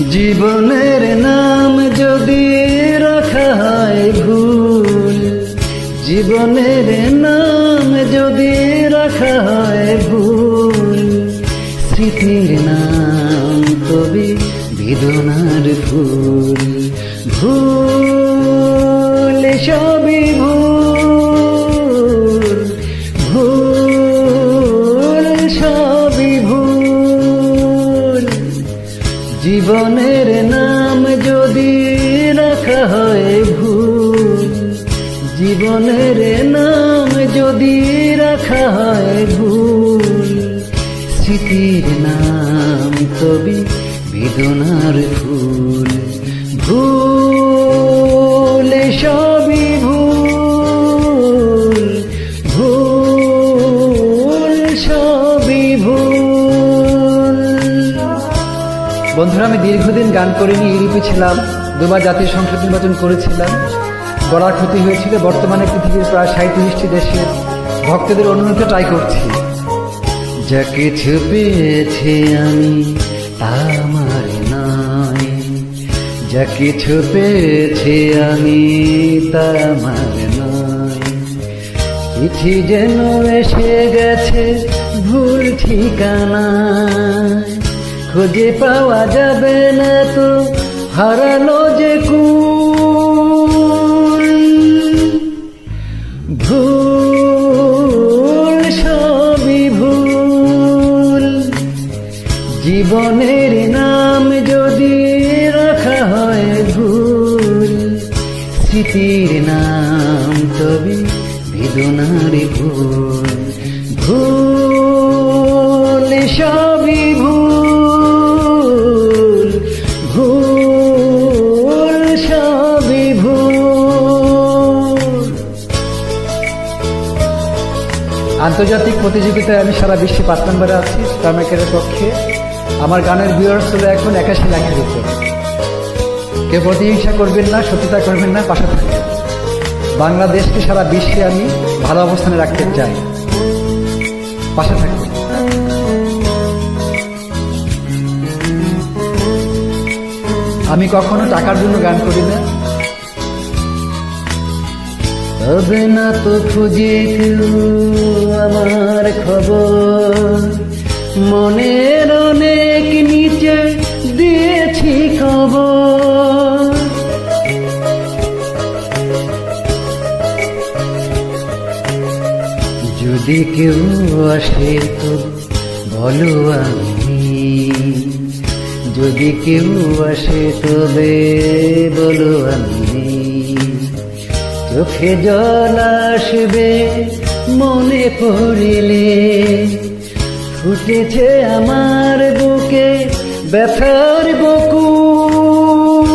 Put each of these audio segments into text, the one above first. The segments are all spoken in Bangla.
জীবনের নাম যদি রাখা হয় ভুল, জীবনের নাম যদি রাখা হয় ভুল, স্মৃতির নাম তবে বেদনার ফুল। ভুল সবই ভুল, ভুল সবই ভুল। জীবনের নাম যদি রাখা হয় ভুল, জীবনের নাম যদি রাখা হয় ভুল, স্মৃতির নাম তবে বেদনার ফুল। ভুল সবই ভুল, ভুল সবই ভুল। বন্ধুরা, আমি দীর্ঘদিন গান করিনি, ইউরোপে ছিলাম, দুবার জাতীয় সংসদ নির্বাচন করেছিলাম, গলার ক্ষতি হয়েছিল। বর্তমানে পৃথিবীর প্রায় 37টি দেশের ভক্তদের অনুরোধে ট্রাই করছি। যা কিছু পেয়েছি আমি তা আমার নয়, যা কিছু পেয়েছি আমি তা আমার নয়। চিঠি যেন এসে গেছে ভুল ঠিকানায়, খুঁজে পাওয়া যাবে না তো হারানো যে কুল। ভুল সবই ভুল, জীবনের নাম যদি রাখা হয় ভুল, স্মৃতির নাম তবে বেদনার ভুল। ভুল সবই ভুল, ভুল সবই ভুল। আন্তর্জাতিক প্রতিযোগিতায় আমি সারা বিশ্বে 5 নম্বরে আছি স্টারমেকারের পক্ষে। আমার গানের ভিউয়ার্স হলো এখন 81 লাখের উপর। কেউ প্রতিহিংসা করবেন না, সত্যতা করবেন না, পাশে থাকবেন। বাংলাদেশকে সারা বিশ্বে আমি ভালো অবস্থানে রাখতে চাই, পাশে থাকবেন। আমি কখনো টাকার জন্য গান করি না। তবে না তো খুঁজে কেউ আমার খবর, মনের অনেক নিচে দিয়েছি খবর। যদি কেউ আসে তো বলো আমি, যদি কেউ আসে তবে বলো আমি। চোখে জল আসবে মনে পড়িলে, ফুটেছে আমার বুকে ব্যথার বকুল।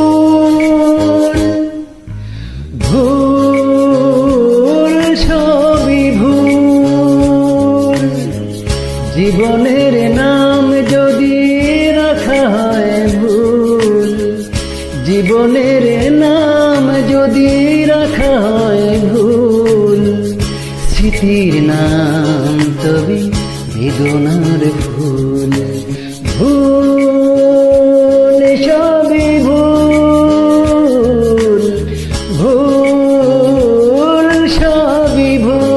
ভুল সবই ভুল, জীবনের নাম যদি রাখা হয় ভুল, জীবনের নাম যদি রাখা হয় ভুল, স্মৃতির নাম তবে বেদনার ফুল। ভুল সবই ভুল, ভুল সবই ভুল।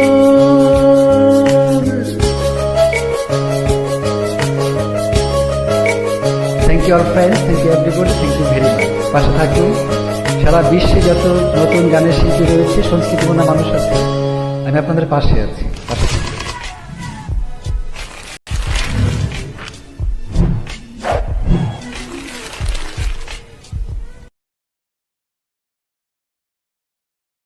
Thank you all friends, thank you everybody, thank you very much. পাশে থাকুন। সারা বিশ্বে যত নতুন গানের শিল্পী রয়েছে, সংস্কৃতিপূর্ণ মানুষ আছে, আমি আপনাদের পাশে আছি।